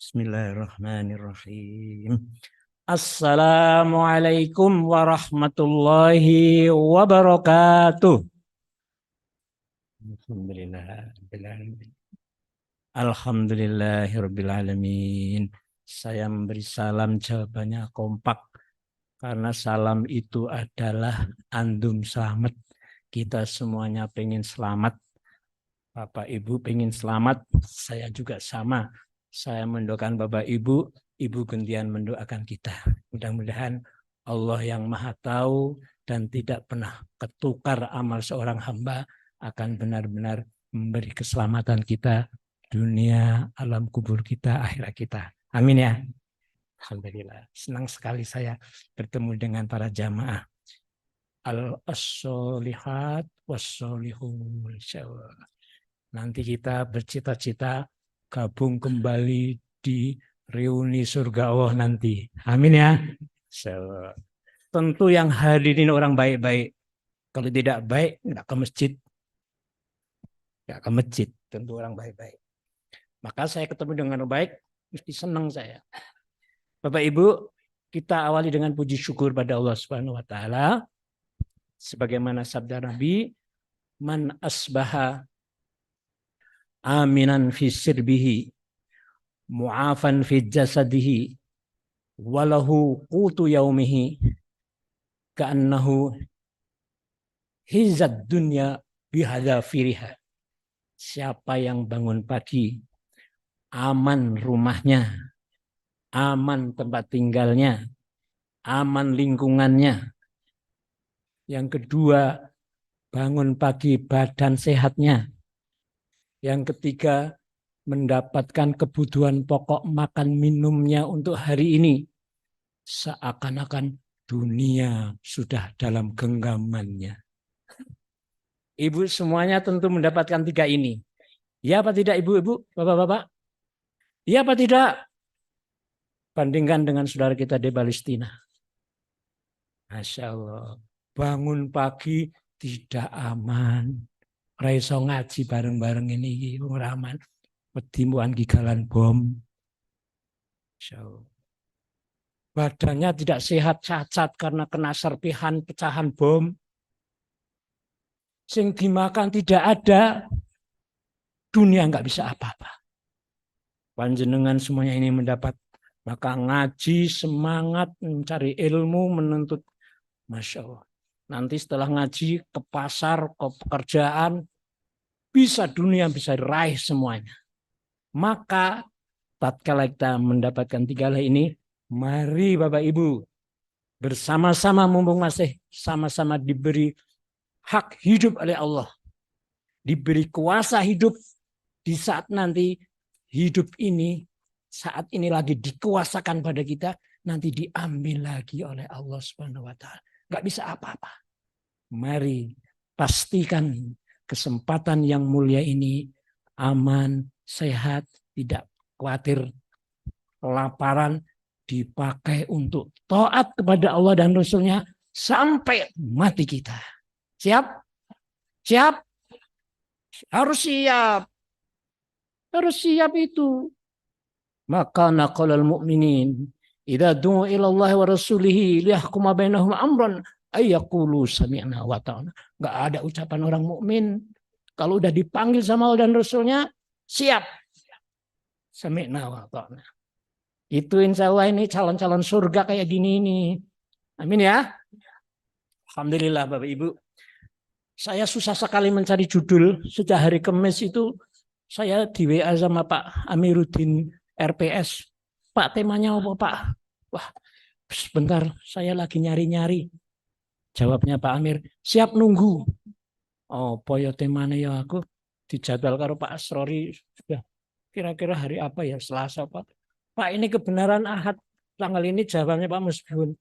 Bismillahirrahmanirrahim. Assalamualaikum warahmatullahi wabarakatuh. Alhamdulillahirrabbilalamin. Saya memberi salam jawabannya kompak. Karena salam itu adalah andum selamat. Kita semuanya pengen selamat. Bapak Ibu pengen selamat. Saya juga sama. Saya mendoakan Bapak Ibu. Ibu gantian mendoakan kita. Mudah-mudahan Allah yang Maha Tahu dan tidak pernah ketukar amal seorang hamba akan benar-benar memberi keselamatan kita, dunia, alam kubur kita, akhirat kita. Amin ya. Alhamdulillah. Senang sekali saya bertemu dengan para jamaah. Al-Solihat was-solihun. Nanti kita bercita-cita gabung kembali di reuni surga Allah nanti. Amin ya. Tentu yang hadirin orang baik-baik. Kalau tidak baik, nggak ke masjid. Nggak ke masjid, tentu orang baik-baik. Maka saya ketemu dengan orang baik, mesti senang saya. Bapak Ibu, kita awali dengan puji syukur pada Allah Subhanahu wa taala. Sebagaimana sabda Nabi, "Man asbaha aminan fi sirbihi, mu'afan fi jasadihi, walahu qutu yaumihi, ka'annahu hizad dunya bihadzafiriha." Siapa yang bangun pagi, aman rumahnya, aman tempat tinggalnya, aman lingkungannya. Yang kedua, bangun pagi badan sehatnya. Yang ketiga, mendapatkan kebutuhan pokok makan minumnya untuk hari ini. Seakan-akan dunia sudah dalam genggamannya. Ibu semuanya tentu mendapatkan tiga ini. Ya apa tidak ibu-ibu, bapak-bapak? Ya apa tidak? Bandingkan dengan saudara kita di Palestina. Masya Allah. Bangun pagi tidak aman. Raiso ngaji bareng-bareng ini aman. Petimuan gigalan bom. Masya Allah. Badannya tidak sehat, cacat karena kena serpihan pecahan bom. Sing dimakan tidak ada, dunia nggak bisa apa-apa. Panjenengan semuanya ini mendapat, maka ngaji, semangat, mencari ilmu, menuntut. Masya Allah. Nanti setelah ngaji, ke pasar, ke pekerjaan, bisa dunia, bisa raih semuanya. Maka, tatkala kita mendapatkan tiga hal ini, mari Bapak Ibu, bersama-sama mumpung masih sama-sama diberi hak hidup oleh Allah. Diberi kuasa hidup di saat nanti hidup ini, saat ini lagi dikuasakan pada kita, nanti diambil lagi oleh Allah Subhanahu wa taala. Nggak bisa apa-apa. Mari pastikan kesempatan yang mulia ini aman, sehat, tidak khawatir, kelaparan, dipakai untuk taat kepada Allah dan Rasul-Nya sampai mati kita. Siap? Siap? Harus siap. Harus siap itu. Maka naqalal mu'minin idza du'u ila Allah wa rasulihi liyahkuma bainahum amran ayyaqulu sami'na wa ta'ana. Enggak ada ucapan orang mukmin kalau udah dipanggil sama Allah dan Rasulnya siap. Sami'na wa ta'ana. Itu insya Allah ini calon-calon surga kayak gini ini. Amin ya. Alhamdulillah Bapak Ibu. Saya susah sekali mencari judul. Sejak hari Kamis itu saya di WA sama Pak Amiruddin RPS. Pak, temanya apa Pak? Wah, sebentar saya lagi nyari-nyari. Jawabnya Pak Amir, siap nunggu. Oh, ya temanya ya aku dijadwal karo Pak Asrori sudah kira-kira hari apa ya, Selasa Pak. Pak, ini kebenaran Ahad tanggal ini, jawabannya Pak Musbun.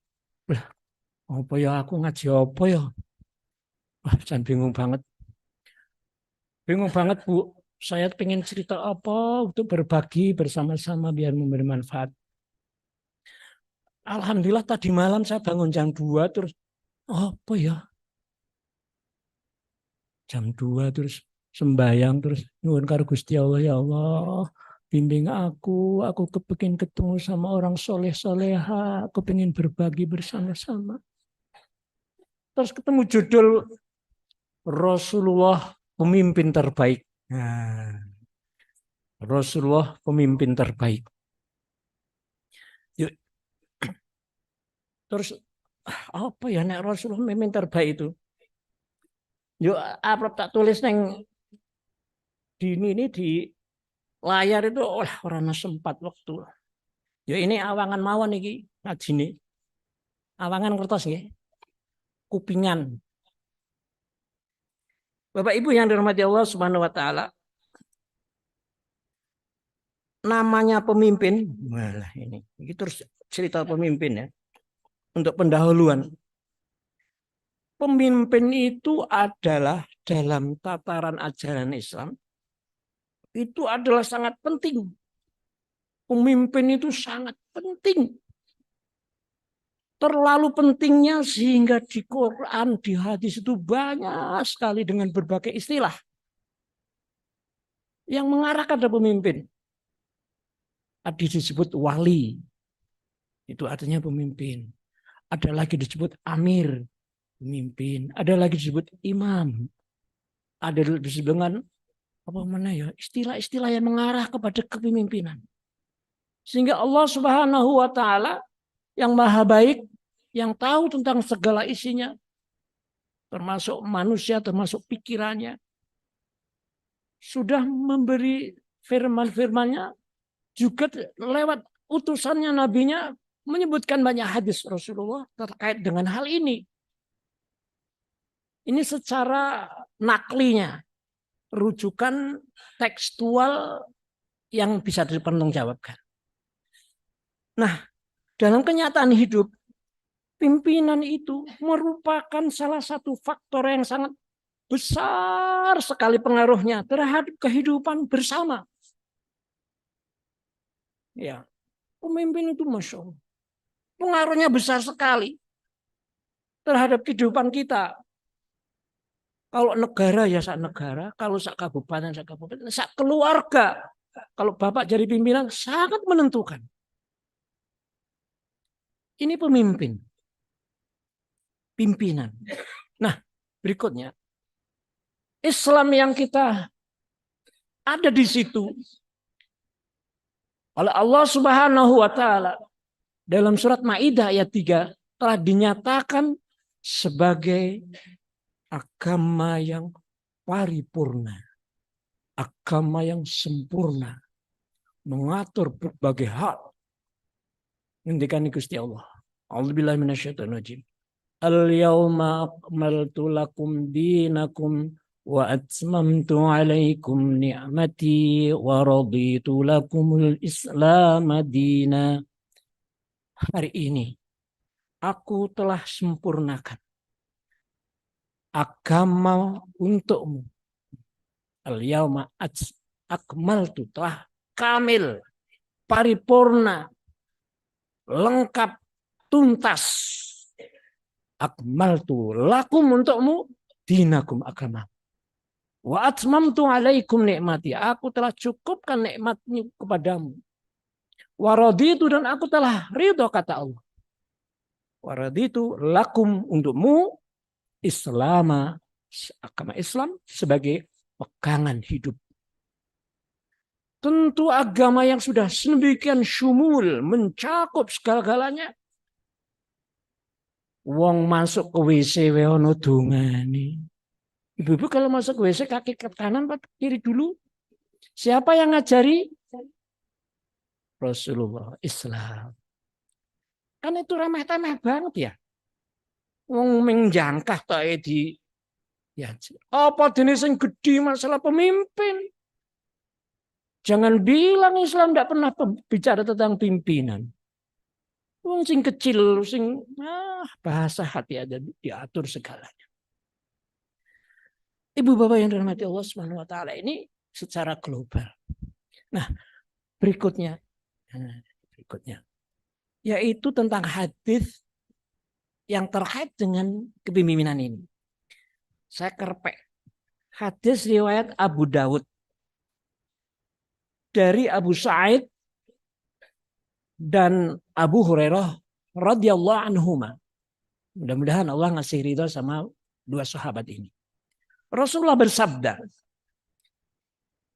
Apa ya aku ngaji apa ya? Wah, saya bingung banget. Bingung banget Bu. Saya pengen cerita apa untuk berbagi bersama-sama biar memberi manfaat. Alhamdulillah tadi malam saya bangun jam 2 terus apa ya? Jam 2 terus sembahyang terus nyuwun karo Gusti Allah, ya Allah. bimbing aku kepingin ketemu sama orang soleh soleha, aku pengen berbagi bersama-sama. Terus ketemu judul Rasulullah pemimpin terbaik. Nah, Rasulullah pemimpin terbaik. Yuk, terus apa ya nek Rasulullah pemimpin terbaik itu? Yuk, apa tak tulis neng ini di layar itu orang sempat waktu. Yuk ini awangan mawon iki ngaji nih. Awangan kertas nggih. Kupingan. Bapak Ibu yang dirahmati Allah Subhanahu wa taala, namanya pemimpin, malah ini terus cerita pemimpin ya. Untuk pendahuluan. Pemimpin itu adalah dalam tataran ajaran Islam itu adalah sangat penting. Pemimpin itu sangat penting. Terlalu pentingnya sehingga di Quran, di hadis itu banyak sekali dengan berbagai istilah yang mengarah pada pemimpin. Ada disebut wali, itu artinya pemimpin. Ada lagi disebut amir, pemimpin. Ada lagi disebut imam. Ada disebut dengan apa mana ya, istilah-istilah yang mengarah kepada kepemimpinan. Sehingga Allah Subhanahu wa taala yang maha baik, yang tahu tentang segala isinya, termasuk manusia, termasuk pikirannya, sudah memberi firman-firmannya, juga lewat utusannya nabinya menyebutkan banyak hadis Rasulullah terkait dengan hal ini. Ini secara naklinya, rujukan tekstual yang bisa dipertanggungjawabkan. Nah, dalam kenyataan hidup, pimpinan itu merupakan salah satu faktor yang sangat besar sekali pengaruhnya terhadap kehidupan bersama. Ya, pemimpin itu Masya Allah, pengaruhnya besar sekali terhadap kehidupan kita. Kalau negara ya sak negara, kalau sak kabupaten, sak keluarga. Kalau bapak jadi pimpinan sangat menentukan. Ini pemimpin. Pimpinan. Nah, berikutnya. Islam yang kita ada di situ. Oleh Allah Subhanahu wa taala dalam surat Maidah ayat 3 telah dinyatakan sebagai agama yang paripurna. Agama yang sempurna. Mengatur berbagai hal. Ngendikan Gusti Allah. A'udzubillahi minasyaitonir rajim. Al-yawma akmaltu lakum dinakum wa atmamtu alaikum ni'mati wa raditu lakumul Islam dina. Hari ini aku telah sempurnakan agama untukmu. Al-yawma akmaltu, telah kamil, paripurna, lengkap, tuntas. Akmaltu lakum untukmu dinakum agama. Wa atmamtu alaikum nikmati. Aku telah cukupkan nikmatnya kepadamu. Wa raditu, dan aku telah ridho, kata Allah. Wa raditu lakum untukmu Islam, agama Islam sebagai pegangan hidup. Tentu agama yang sudah sedemikian syumul, mencakup segala-galanya. Wong masuk ke WC ono dongane. Ibu-ibu kalau masuk ke WC kaki ke kanan atau kiri dulu? Siapa yang ngajari? Rasulullah Islam. Kan itu remeh-temeh banget ya. Wong menjangkah tok di ya. Apa jenis yang gede masalah pemimpin? Jangan bilang Islam tidak pernah bicara tentang pimpinan. Wong sing kecil, sing bahasa hati ada diatur segalanya. Ibu bapak yang dirahmati Allah Subhanahu wa taala, ini secara global. Nah, berikutnya yaitu tentang hadis yang terkait dengan kepemimpinan ini. Saya kerpek hadis riwayat Abu Dawud dari Abu Sa'id dan Abu Hurairah radhiyallahu anhuma. Mudah-mudahan Allah ngasih ridho sama dua sahabat ini. Rasulullah bersabda,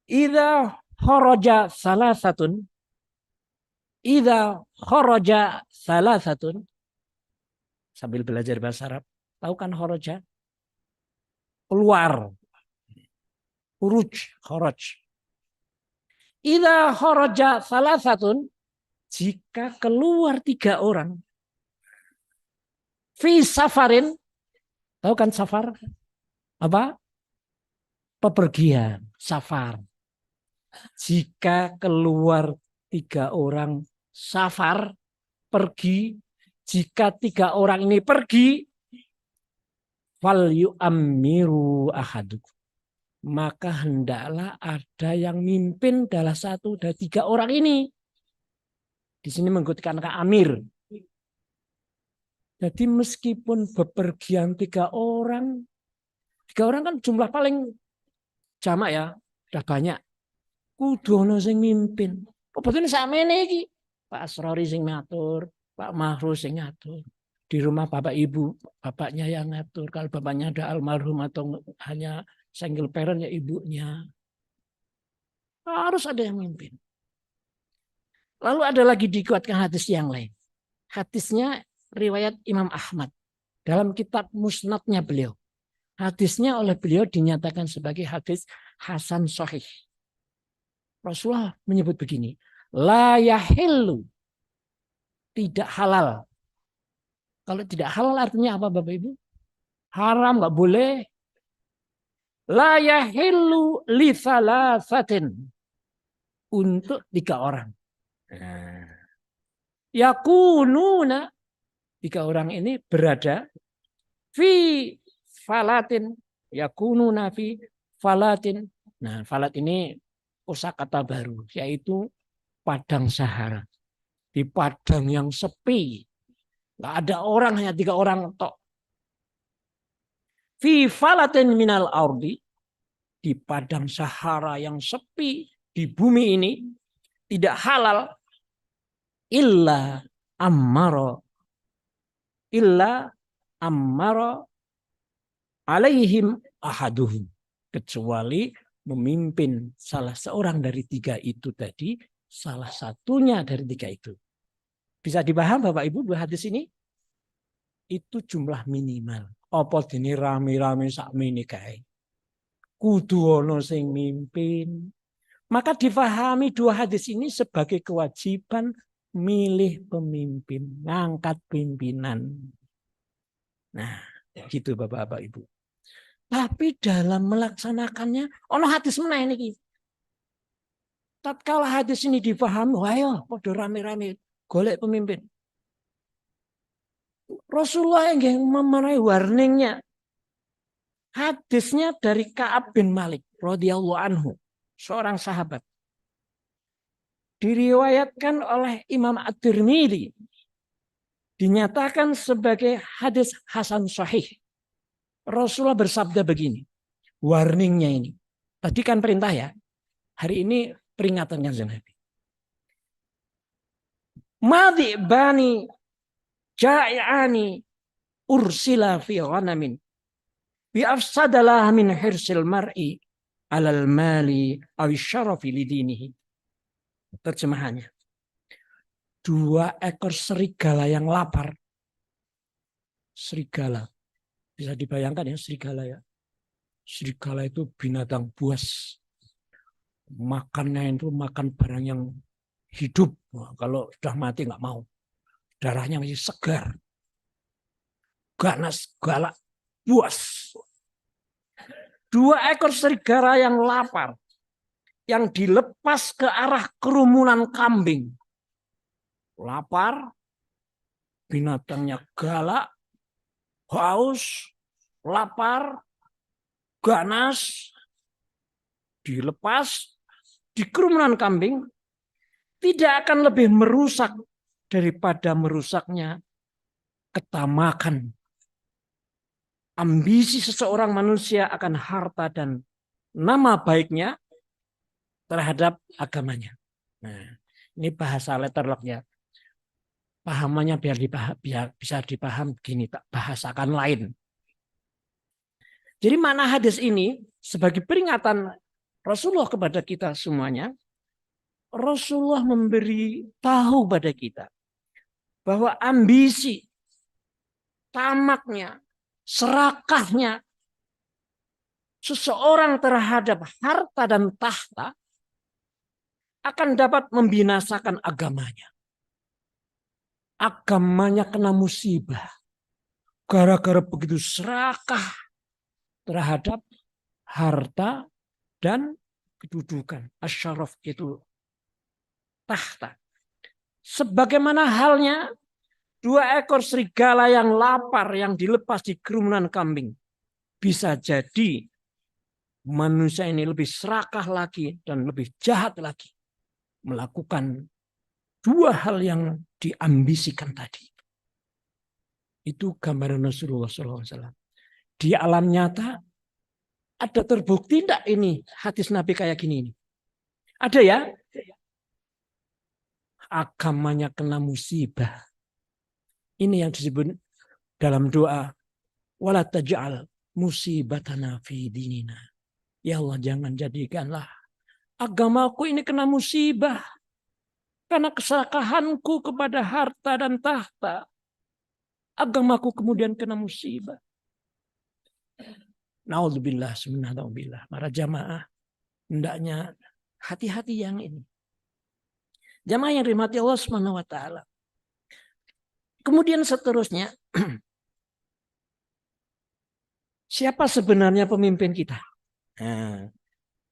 "Idza kharaja salasatun, idza kharaja salasatun." Sambil belajar bahasa Arab. Tahu kan kharaja? Keluar. Khuruj, kharaj. Idza kharaja salasatun, jika keluar 3 orang. Fi safarin, tahu kan safar? Apa? Pepergian, safar. Jika keluar 3 orang safar, pergi. Jika 3 orang ini pergi, fal yu'ammiru ahadukum. Maka hendaklah ada yang mimpin dalam satu dari 3 orang ini. Di sini menggunakan kata amir. Jadi meskipun bepergian 3 orang, 3 orang kan jumlah paling jamak ya, sudah banyak. Kudu ono sing mimpin. Kebetulan sakmene iki. Pak Asrori sing ngatur, Pak Mahru sing ngatur. Di rumah bapak ibu, bapaknya yang ngatur. Kalau bapaknya ada almarhum atau hanya single parent ya ibunya. Harus ada yang mimpin. Lalu ada lagi dikuatkan hadis yang lain. Hadisnya riwayat Imam Ahmad. Dalam kitab musnadnya beliau. Hadisnya oleh beliau dinyatakan sebagai hadis hasan sahih. Rasulullah menyebut begini. La yahillu. Tidak halal. Kalau tidak halal artinya apa Bapak Ibu? Haram, nggak boleh. La yahillu li thalathatin. Untuk 3 orang. Yakununa. 3 orang ini berada fi falatin. Yakununa fi falatin. Nah, falat ini kosakata baru, yaitu padang Sahara. Di padang yang sepi. Nggak ada orang, hanya 3 orang tok. Fi falatin minal ardi. Di padang Sahara yang sepi. Di bumi ini. Tidak halal. Illa ammaro. Illa ammaro alaihim ahaduhum. Kecuali memimpin salah seorang dari 3 itu tadi. Salah satunya dari 3 itu. Bisa dipaham Bapak Ibu 2 hadis ini? Itu jumlah minimal. Apa dene rame-rame sakmene kae. Kudu ana sing mimpin. Maka difahami 2 hadis ini sebagai kewajiban milih pemimpin, ngangkat pimpinan. Nah, gitu Bapak-bapak Ibu. Tapi dalam melaksanakannya ana hadis meneh niki. Tatkala hadis ini difahami, ayo padha rame-rame golek pemimpin. Rasulullah yang memenuhi warningnya. Hadisnya dari Ka'ab bin Malik radhiyallahu anhu, seorang sahabat. Diriwayatkan oleh Imam At-Tirmidzi. Dinyatakan sebagai hadis hasan sahih. Rasulullah bersabda begini. Warningnya ini. Tadi kan perintah ya. Hari ini peringatan Kanjeng Nabi. Madhi bani ja'i'ani ursila fi ghanamin bi afsadalah min hirsil mar'i alal mali aw syarafi lidinihi. Terjemahannya. 2 ekor serigala yang lapar. Serigala. Bisa dibayangkan ya serigala ya. Serigala itu binatang buas. Makannya itu makan barang yang hidup. Kalau sudah mati nggak mau. Darahnya masih segar. Ganas, galak, buas. 2 ekor serigala yang lapar. Yang dilepas ke arah kerumunan kambing. Lapar. Binatangnya galak. Haus. Lapar. Ganas. Dilepas. Di kerumunan kambing. Tidak akan lebih merusak daripada merusaknya ketamakan. Ambisi seseorang manusia akan harta dan nama baiknya terhadap agamanya. Nah, ini bahasa letterlocknya. Pahamannya biar bisa dipaham gini, tak bahasakan lain. Jadi makna hadis ini sebagai peringatan Rasulullah kepada kita semuanya, Rasulullah memberi tahu pada kita bahwa ambisi, tamaknya, serakahnya seseorang terhadap harta dan tahta akan dapat membinasakan agamanya. Agamanya kena musibah. Gara-gara begitu serakah terhadap harta dan kedudukan. Asyaraf itu tahta. Sebagaimana halnya 2 ekor serigala yang lapar yang dilepas di kerumunan kambing. Bisa jadi manusia ini lebih serakah lagi dan lebih jahat lagi. Melakukan 2 hal yang diambisikan tadi. Itu gambaran Rasulullah SAW. Di alam nyata ada terbukti tidak ini hadis Nabi kayak gini? Ada ya? Agamanya kena musibah. Ini yang disebut dalam doa. Wala taj'al musibatana fi dinina. Ya Allah, jangan jadikanlah agamaku ini kena musibah. Karena keserakahanku kepada harta dan tahta. Agamaku kemudian kena musibah. Na'udzubillah, subhanallah. Para jamaah, hendaknya hati-hati yang ini. Jamaah yang dirahmati Allah Subhanahu wa taala. Kemudian seterusnya, siapa sebenarnya pemimpin kita? Nah,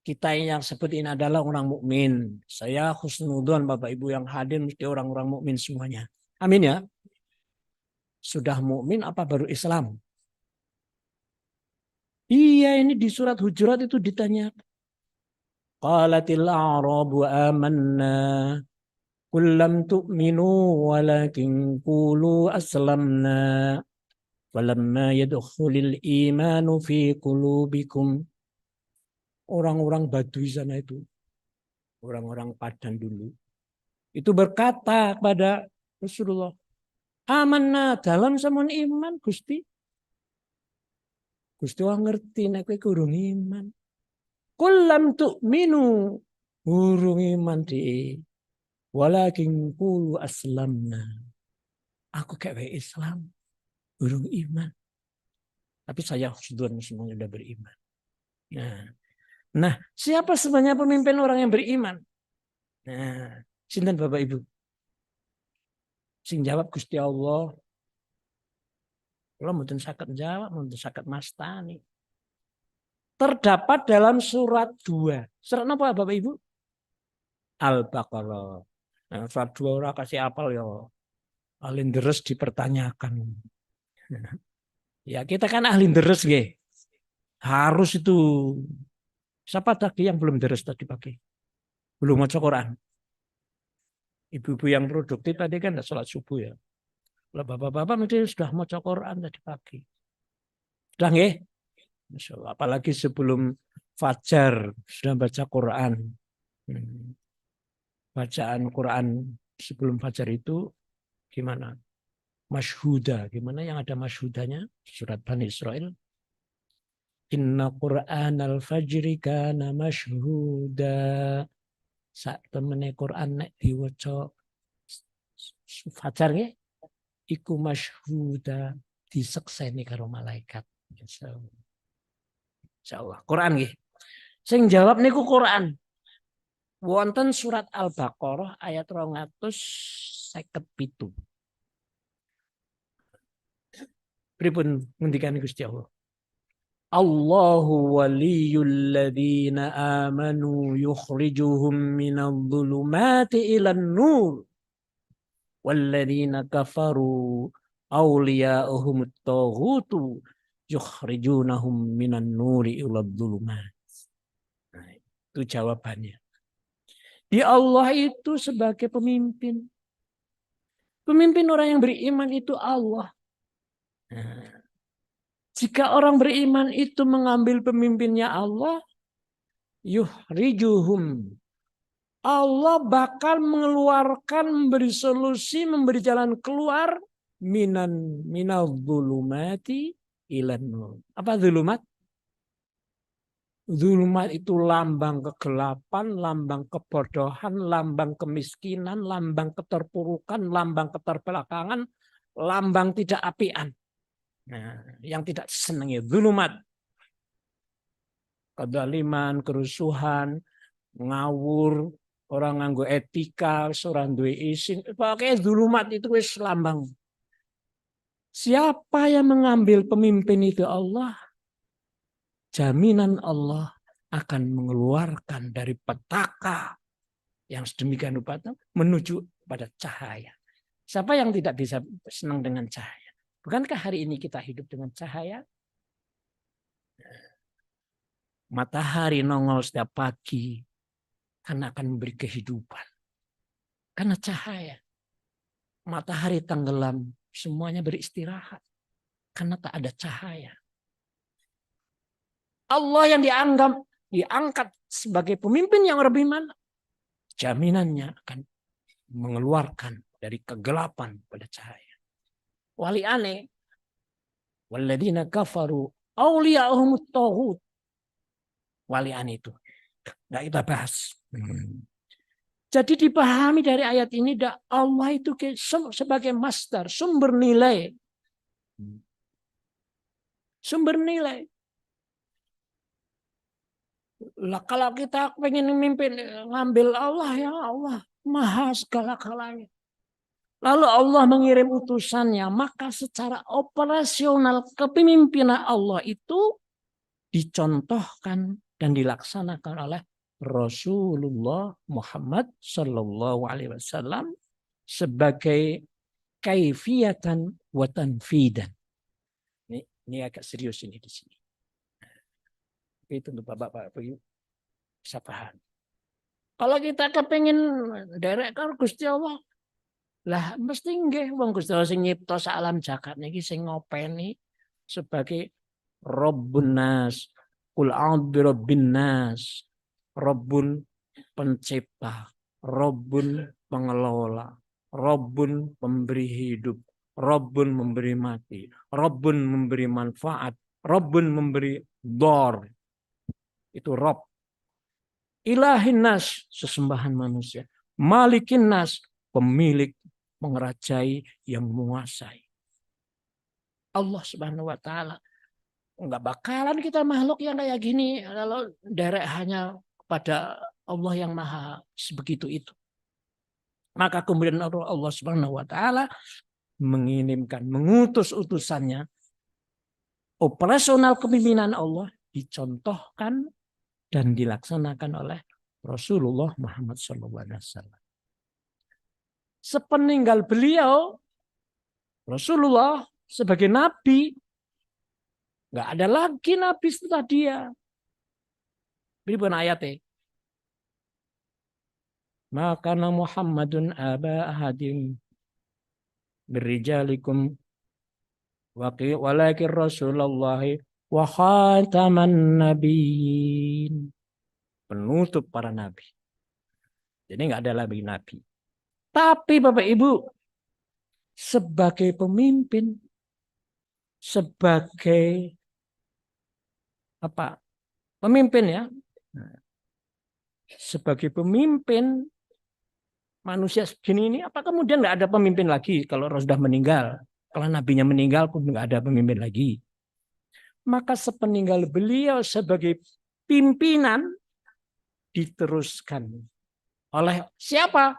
kita yang sebut ini adalah orang mukmin. Saya husnudzon Bapak Ibu yang hadir mesti orang-orang mukmin semuanya. Amin ya. Sudah mukmin apa baru Islam? Iya, ini di surat Hujurat itu ditanya. Qalatil a'rabu amanna qul lam tu'minu walakin qulu aslamna walamma yadkhulil imanu fi qulubikum. Orang-orang Baduy sana itu, orang-orang Padan dulu, itu berkata kepada Rasulullah, amanna dalam samun iman Gusti. Gusti Allah ngerti nek kowe kurang iman. Kulam tu'minu urung iman di walakin qulu aslamna. Aku kayak Islam, urung iman. Tapi saya sudah semuanya sudah beriman. Nah, siapa sebenarnya pemimpin orang yang beriman? Nah, sinten Bapak Ibu? Sing jawab Gusti Allah. Kalau mboten saged jawab, mboten saged mastani. Terdapat dalam surat 2. Surat apa Bapak Ibu? Al-Baqarah. Nah, surat 2 ora kasih apal ya. Ahli deres dipertanyakan. Ya, kita kan ahli deres nggih. Harus itu. Siapa tadi yang belum deres tadi pagi? Belum maca Quran. Ibu-ibu yang produktif tadi kan enggak sholat subuh ya. Kalau bapak-bapak mesti sudah maca Quran tadi pagi. Sudah nggih? Masya Allah. Apalagi sebelum fajar sudah baca Quran. Bacaan Quran sebelum fajar itu gimana? Masyhuda. Gimana yang ada masyhudanya? Surat Bani Israel. Inna Qur'an al-fajri kana masyhuda. Saat temene Quran nek diwaca fajar nggih iku masyhuda disekseni karo malaikat. Insyaallah. Quran nggih. Sing jawab niku Quran. Wonten surat Al-Baqarah ayat 257. Pripun ngendikan Gusti Allah? Allahu waliyul ladzina amanu yukhrijuhum minadh dhulumati ilan nur walladzina kafaru awliya'uhumut taghutu yukhrijunahum minan nuri iladh dhulumat. Nah, itu jawabannya. Di Allah itu sebagai pemimpin. Pemimpin orang yang beriman itu Allah. Nah, jika orang beriman itu mengambil pemimpinnya Allah, yuhrijuhum Allah bakal mengeluarkan, memberi solusi, memberi jalan keluar minal zulumati ilan nur. Apa zulumat? Zulumat itu lambang kegelapan, lambang kebodohan, lambang kemiskinan, lambang keterpurukan, lambang keterbelakangan, lambang tidak apian. Nah, yang tidak senangnya zulumat. Kedaliman, kerusuhan, ngawur, orang nganggo etika, seorang duwe isin, pakai zulumat itu wis lambang. Siapa yang mengambil pemimpin itu Allah, jaminan Allah akan mengeluarkan dari petaka yang sedemikian rupa menuju pada cahaya. Siapa yang tidak bisa senang dengan cahaya? Bukankah hari ini kita hidup dengan cahaya? Matahari nongol setiap pagi karena akan memberi kehidupan. Karena cahaya. Matahari tenggelam, semuanya beristirahat. Karena tak ada cahaya. Allah yang diangkat sebagai pemimpin yang lebih mana? Jaminannya akan mengeluarkan dari kegelapan pada cahaya. Wali aneh. Walladzina kafaru awliya'ahumut taghut. Wali aneh itu. Nggak kita bahas. Jadi dipahami dari ayat ini, Allah itu sebagai master, sumber nilai. Sumber nilai. Lah kalau kita pengen memimpin, ngambil Allah, ya Allah, maha segala-galanya. Lalu Allah mengirim utusannya, maka secara operasional kepemimpinan Allah itu dicontohkan dan dilaksanakan oleh Rasulullah Muhammad Sallallahu Alaihi Wasallam sebagai kaifiyatan wa tanfidan. Ini agak serius ini di sini. Itu untuk bapak-bapak bisa paham. Kalau kita kepengen derek karo Gusti Allah, lah mesti nggih wong Gusti Allah sing nyipta sak alam jagat niki sing ngopeni sebagai Rabbun Nas, Qul a'udzu birabbin nas, Rabbun pencipta, Rabbun pengelola, Rabbun pemberi hidup, Rabbun memberi mati, Rabbun memberi manfaat, Rabbun memberi dor. Itu Rabb. Ilahin nas, sesembahan manusia. Malikin nas, pemilik, mengerajai, yang menguasai. Allah Subhanahu wa taala. Enggak bakalan kita makhluk yang kayak gini kalau derek hanya kepada Allah yang maha sebegitu itu. Maka kemudian Allah Subhanahu wa taala mengirimkan, mengutus utusannya. Operasional kepemimpinan Allah dicontohkan dan dilaksanakan oleh Rasulullah Muhammad SAW. Sepeninggal beliau, Rasulullah sebagai nabi, nggak ada lagi nabi setelah dia. Berikut ayatnya. Maka Muhammadun aba ahadim birrijalikum walakin Rasulullah wa khataman nabiyyin. Penutup para nabi. Jadi nggak ada lagi nabi. Tapi Bapak Ibu, sebagai pemimpin, sebagai apa? Pemimpin ya. Sebagai pemimpin manusia segini ini, apa kemudian nggak ada pemimpin lagi kalau sudah meninggal? Kalau nabinya meninggal pun nggak ada pemimpin lagi. Maka sepeninggal beliau sebagai pimpinan diteruskan oleh siapa?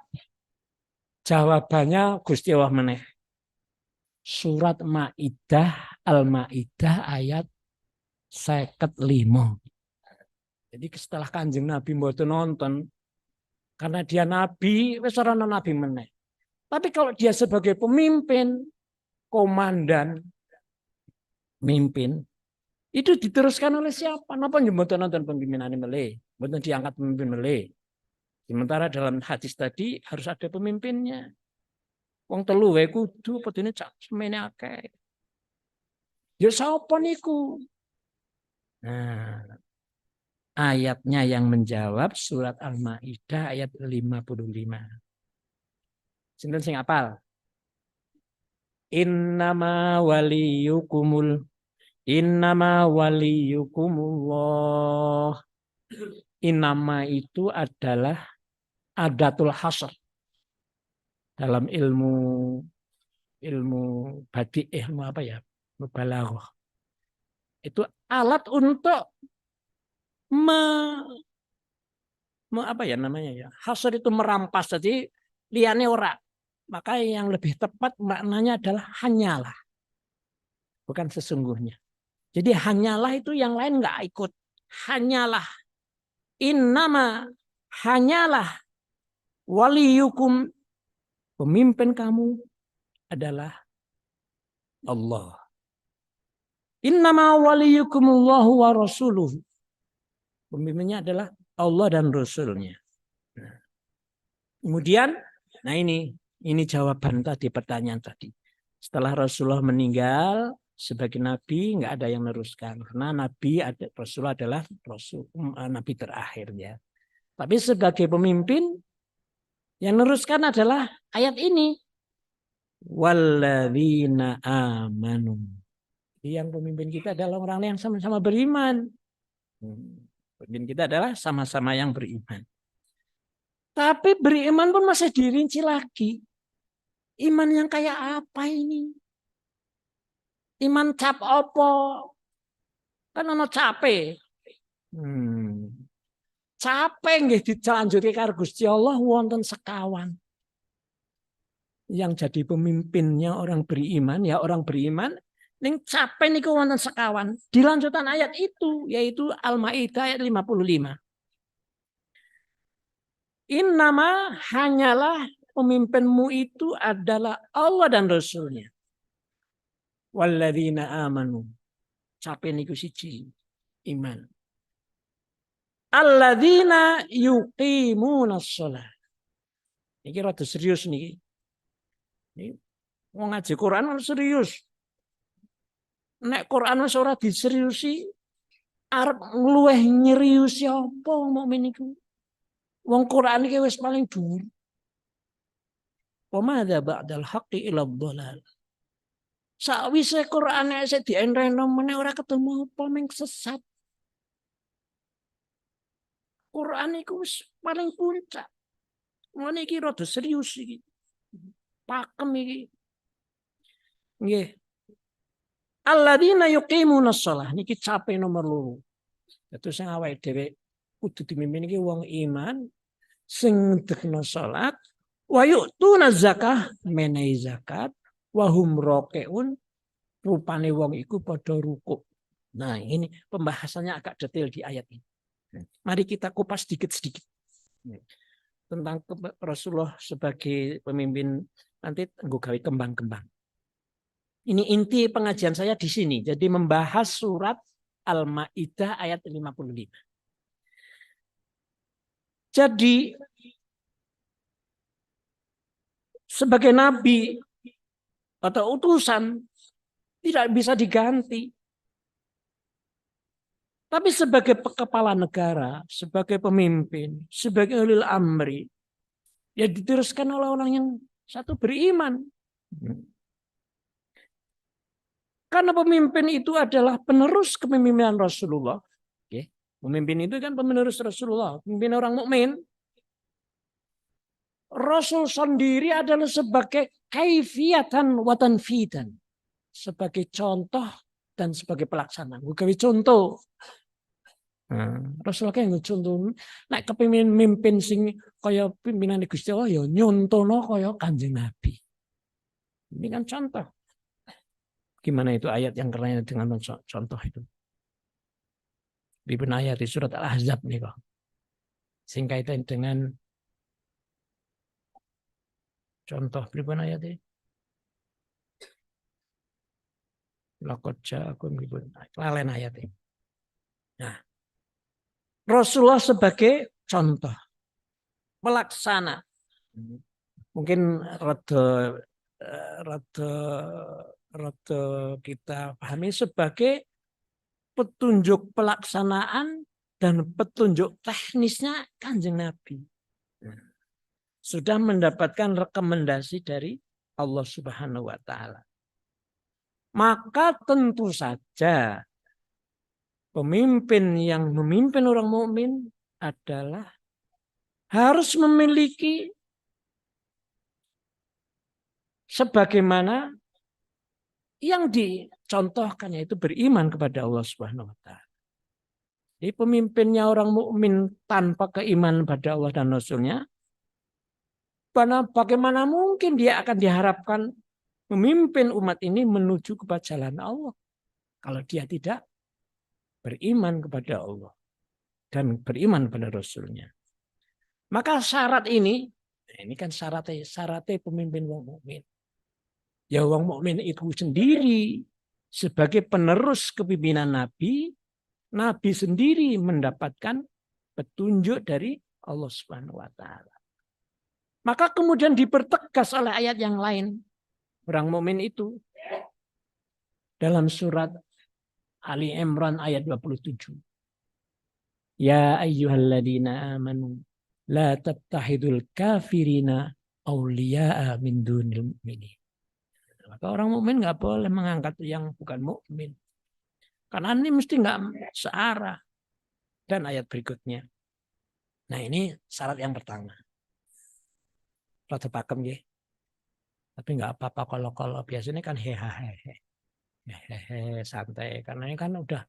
Jawabannya Gusti Allah meneh. Surat Maidah, Al-Maidah ayat 55. Jadi setelah Kanjeng Nabi mboten nonton, karena dia nabi, wis ora nabi meneh. Tapi kalau dia sebagai pemimpin, komandan, mimpin, itu diteruskan oleh siapa? Napa mboten nonton pemimpinane meleh, mboten diangkat pemimpin meleh. Sementara dalam hadis tadi harus ada pemimpinnya. Wong telu wae kudu pedine cak semene akeh. Ya sapa niku? Nah, ayatnya yang menjawab surat Al-Maidah ayat 55. Sinten sing apal? Innama waliyukumullah. Innama itu adalah adatul hasr dalam ilmu badi, ilmu apa ya? Mubalaghah. Itu alat untuk apa ya namanya ya? Hasr itu merampas, jadi liane ora. Maka yang lebih tepat maknanya adalah hanyalah, bukan sesungguhnya. Jadi hanyalah itu yang lain nggak ikut. Hanyalah. Innama, hanyalah waliyukum, pemimpin kamu adalah Allah. Innama waliyukumullahu wa rasuluh. Pemimpinnya adalah Allah dan Rasulnya. Nah, kemudian, nah ini jawaban tadi, pertanyaan tadi. Setelah Rasulullah meninggal sebagai nabi, nggak ada yang meneruskan. Karena Rasulullah adalah nabi terakhir ya. Tapi sebagai pemimpin, yang meneruskan adalah ayat ini. Walladzina amanu. Yang pemimpin kita adalah orang yang sama-sama beriman. Pemimpin kita adalah sama-sama yang beriman. Tapi beriman pun masih dirinci lagi. Iman yang kayak apa ini? Iman cap opo? Kan ono cape. Cape nggih dilanjutke karo Gusti Allah wonten sekawan. Yang jadi pemimpinnya orang beriman, ya orang beriman ning cape niku wonten sekawan. Dilanjutan ayat itu yaitu Al-Maidah ayat 55. Innama, hanyalah pemimpinmu itu adalah Allah dan Rasulnya. Walladzina amanu. Cape niku siji iman. Alladzina yuqimunas shalah. Iki rada serius niki. Ini wong ngaji Quran serius. Nek Quran wis ora diseriusi, arep luweh nyeriusi apa wong mukmin iku? Wong Quran iki wis paling dhuwur. Wa madza ba'dal haqqi ila dhalal. Sakwise Quran sik dienreno meneh ora ketemu apa mung sesat. Quran iku wis paling puncak. Ngene iki rada serius iki. Pakem iki. Nggih. Alladzina yuqimunas shalah niki cape nomor 2. Dadi sing awake dhewe kudu dimimpin iki wong iman sing ndekno salat wa yu'tuna zakah, menehi zakat, wa hum raqiun, rupane wong iku padha rukuk. Nah, ini pembahasannya agak detail di ayat ini. Mari kita kupas sedikit-sedikit tentang Rasulullah sebagai pemimpin nanti nggo gawe kembang-kembang. Ini inti pengajian saya di sini. Jadi membahas surat Al-Maidah ayat 55. Jadi sebagai nabi atau utusan tidak bisa diganti. Tapi sebagai kepala negara, sebagai pemimpin, sebagai ulil amri, ya diteruskan oleh orang yang satu beriman. Karena pemimpin itu adalah penerus kepemimpinan Rasulullah. Pemimpin itu kan penerus Rasulullah, pemimpin orang mukmin. Rasul sendiri adalah sebagai kaifiatan wa tanfidan, sebagai contoh dan sebagai pelaksana. Bukan contoh. Rasulullah yang contoh, nek kepemimpin sing kaya pimpinan Gusti Allah ya nyontono kaya Kanjeng Nabi. Ini kan contoh. Gimana itu ayat yang keren dengan contoh itu? Bibun ayat di surat Al-Ahzab nih kok. Sing kaitan dengan contoh bibun ayat ini. Laqad ja'akum bibun lalen ayat ini. Nah, Rasulullah sebagai contoh pelaksana. Mungkin rada kita pahami sebagai petunjuk pelaksanaan dan petunjuk teknisnya Kanjeng Nabi. Sudah mendapatkan rekomendasi dari Allah Subhanahu wa taala. Maka tentu saja pemimpin yang memimpin orang mukmin adalah harus memiliki sebagaimana yang dicontohkan, yaitu beriman kepada Allah Subhanahu wa taala. Jadi pemimpinnya orang mukmin tanpa keimanan pada Allah dan Rasulnya, bagaimana mungkin dia akan diharapkan memimpin umat ini menuju kepada jalan Allah kalau dia tidak beriman kepada Allah dan beriman kepada Rasulnya. Maka syarat ini kan syaratnya pemimpin wong mukmin. Ya wong mukmin itu sendiri sebagai penerus kepemimpinan Nabi, Nabi sendiri mendapatkan petunjuk dari Allah Subhanahu wa taala. Maka kemudian dipertegas oleh ayat yang lain orang mukmin itu dalam surat Ali Imran ayat 27. Ya ayyuhalladzina amanu la tattahidul kafirina awliya'a min dunil mu'minin. Maka orang mukmin nggak boleh mengangkat yang bukan mukmin. Karena ini mesti nggak searah. Dan ayat berikutnya. Nah ini syarat yang pertama. Rada pakem ya. Tapi nggak apa-apa kalau biasanya kan hehehe santai. Karena ini kan udah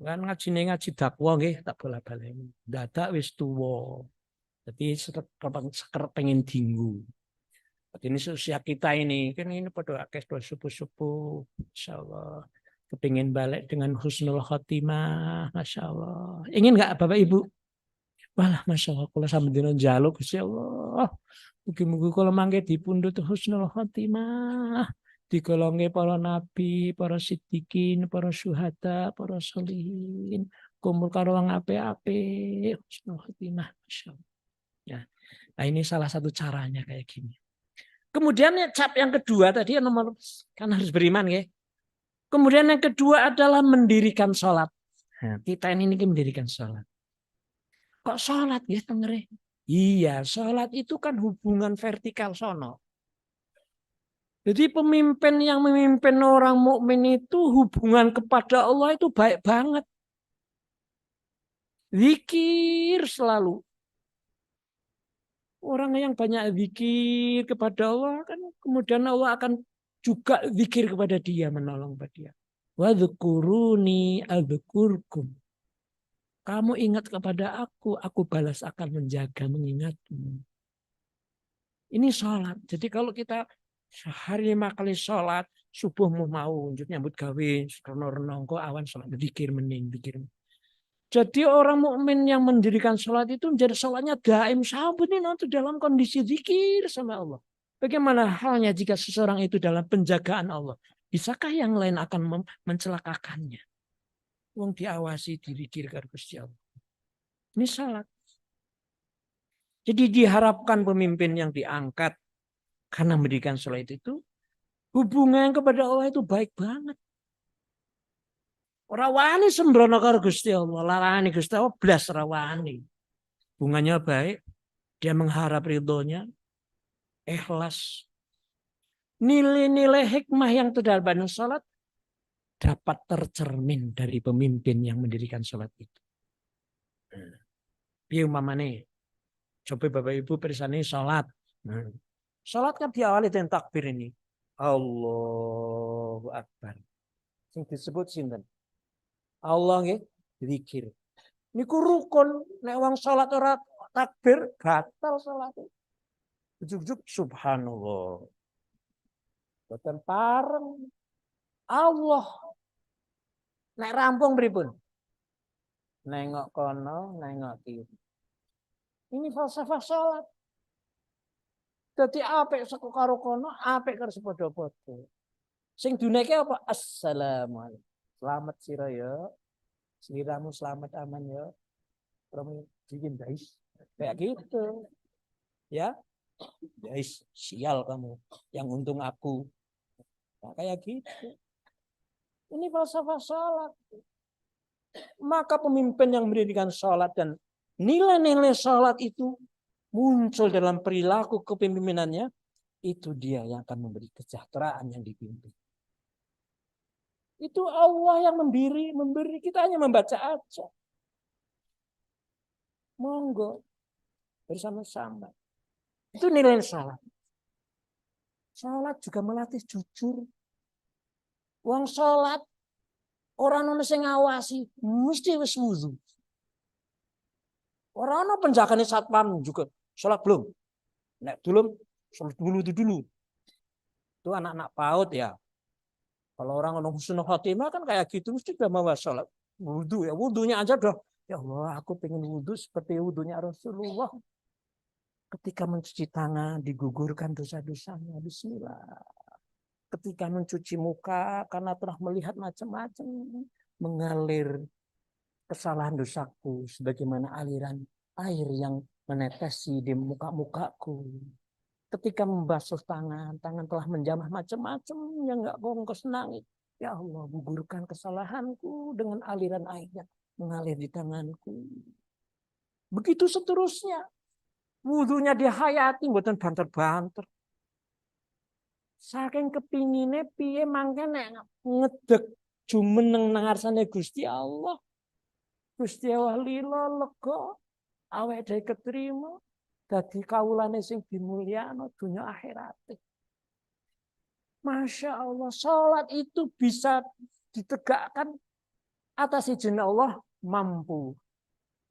kan ngaji dakwa nggih tak bola-bali. Dadak wis tuwa. Jadi seker pengen dinggu. Ini usia kita ini kan ini pada akeh subuh-subuh, insyaallah. Kepingin balik dengan husnul khotimah, masya Allah. Ingin nggak Bapak Ibu? Walah, masya Allah. Kalau sampai dino jaluk, masya Allah. Mungkin kalau mangke dipundhut husnul khotimah, digolongi para nabi, para siddiqin, para syuhada, para sholihin, kumpul karo wong apik-apik, husnul khotimah, masya Allah. Ya. Nah ini salah satu caranya kayak gini. Kemudian cap yang kedua tadi nomor kan harus beriman ya. Kemudian yang kedua adalah mendirikan sholat. Nah, kita ini mendirikan sholat. Kok sholat ya tengere? Iya, sholat itu kan hubungan vertikal sono. Jadi pemimpin yang memimpin orang mukmin itu hubungan kepada Allah itu baik banget. Zikir selalu. Orang yang banyak zikir kepada Allah kan kemudian Allah akan juga zikir kepada dia, menolong kepada dia. Wadhkuruni adzkurkum. Kamu ingat kepada aku balas akan menjaga, mengingatmu. Ini sholat. Jadi kalau kita sehari 5 kali sholat, subuh mau nyambut gawe, renong kok awan sholat, zikir mending, zikir. Jadi orang mukmin yang mendirikan sholat itu menjadi sholatnya daim sabun ini nanti dalam kondisi zikir sama Allah. Bagaimana halnya jika seseorang itu dalam penjagaan Allah? Bisakah yang lain akan mencelakakannya? Wong diawasi diri karo Gusti Allah. Ini salat. Jadi diharapkan pemimpin yang diangkat karena mendirikan sholat itu hubungan kepada Allah itu baik banget. Ora wani sembrono karo Gusti Allah, larani Gusti Allah blas ora wani. Hubungannya baik, dia mengharap ridhonya, ikhlas. Nilai-nilai hikmah yang terdapat dalam sholat dapat tercermin dari pemimpin yang mendirikan sholat itu. Piye umpamane? Coba Bapak Ibu pirsani sholat. Sholat kan diawali dengan takbir ini. Allahu Akbar. Yang disebut sinten? Allah nggih zikir. Niku rukun, nek wong sholat ora takbir batal salate. Ujug-ujug subhanallah. Boten pareng. Allah nek rampung pripun? Nengok kono, nengok kiri. Ini falsafah sholat. Jadi apik saka karo kono, apik karo sepadha-padha. Sing duneke apa? Assalamualaikum. Selamat sira ya. Sliramu selamat aman ya. Promi bikin guys. Kayak gitu. Ya. Guys, sial kamu. Yang untung aku. Nah, kayak gitu. Ini falsafah sholat. Maka pemimpin yang mendirikan sholat dan nilai-nilai sholat itu muncul dalam perilaku kepemimpinannya, itu dia yang akan memberi kesejahteraan yang dipimpin. Itu Allah yang memberi, kita hanya membaca aja. Monggo bersama-sama. Itu nilai sholat. Sholat juga melatih jujur. Wong sholat orang ono sing ngawasi mesti wis wudu. Orang ono penjagane satpam juga sholat belum. Nek belum sholat dulu. Itu anak-anak PAUD ya. Kalau orang ono husnul khotimah kan kayak gitu mesti udah mau sholat wudu ya. Wudunya aja udah ya Allah aku pengen wudu seperti wudunya Rasulullah. Ketika mencuci tangan digugurkan dosa-dosanya. Bismillah. Ketika mencuci muka karena telah melihat macam-macam mengalir kesalahan dosaku sebagaimana aliran air yang menetesi di muka-mukaku. Ketika membasuh tangan telah menjamah macam-macam yang nggak kau senangi. Ya Allah, gugurkan kesalahanku dengan aliran airnya mengalir di tanganku. Begitu seterusnya. Wudunya dihayati, buatan banter-banter. Saking kepingine piye mangke nek ngedek jumeneng nang ngarsane Gusti Allah. Gusti Allah lila lega awake dhewe ketrima dadi kawulane sing dimulyakno dunya akhirat. Masya Allah, salat itu bisa ditegakkan atas izin Allah mampu.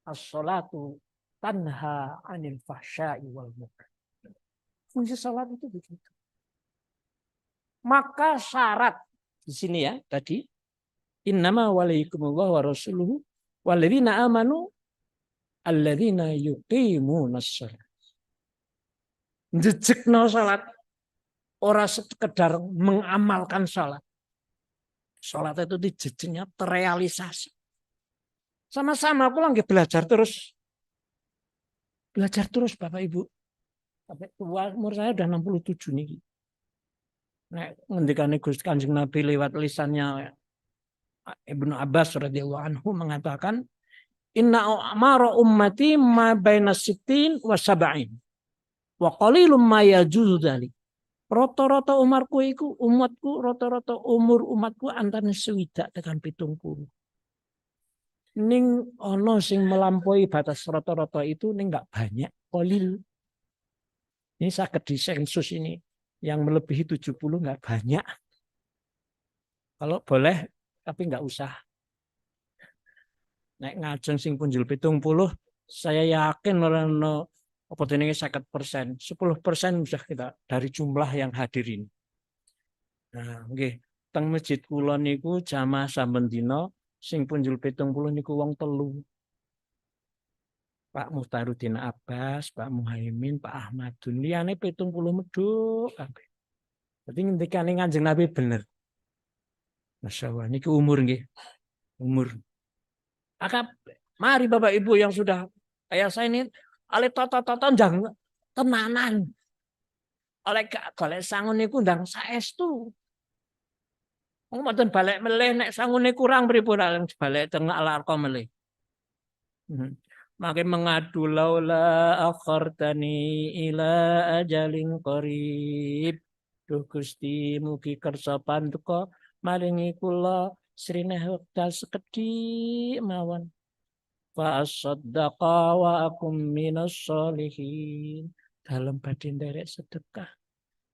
As-salatu tanha 'anil fahsya'i wal munkar. Fungsi salat itu begitu. Maka syarat di sini ya tadi innama waliyukumullah wa rasuluhu walladzina amanu alladzina yuqimunas shalah. Njejekno salat ora sekedar mengamalkan salat. Salat itu dijejeknya terrealisasi. Sama-sama aku lagi belajar terus. Belajar terus Bapak Ibu. Sampai tua umur saya udah 67 nih. Nek ngendikane Gusti Kanjeng Nabi lewat lisannya Ibnu Abbas radhiyallahu anhu mengatakan inna amara ummati ma baina sittin wa sab'in wa qalilum ma yajuzu dzalik. Rata-rata umatku rata-rata umur umatku antara 60 tekan 70. Ning ono sing melampaui batas rata-rata itu ning enggak banyak, qalil. Ini saged disensus ini yang melebihi 70 enggak banyak. Kalau boleh tapi enggak usah. Nek ngajeng sing punjul 70 saya yakin orang apa jenenge 50%, 10% sudah kita dari jumlah yang hadirin. Nah, nggih, teng masjid kula niku jamaah saben dina sing punjul 70 niku wong telu. Pak Muhtarudin Abbas, Pak Muhaimin, Pak Ahmadun, liyane 70 medhuk kabeh. Dadi ngendikane Kanjeng Nabi bener. Masyaallah niki umur nggih. Umur. Mari Bapak Ibu yang sudah kayak saya ini ale toto-toto njang tenanan. Oleh golek sangun niku ndang saestu. Wong mboten balik melih nek sangune kurang pripun yang balik tengah alarko melih. Makin mengadu laula akhartani ila ajalin qarib. Duh Gusti mugi kersa panduka maringi kula srine wekdal sekedhik mawon. Fa asaddaqa wa akum minas sholihin. Dalam badhe nderek sedekah.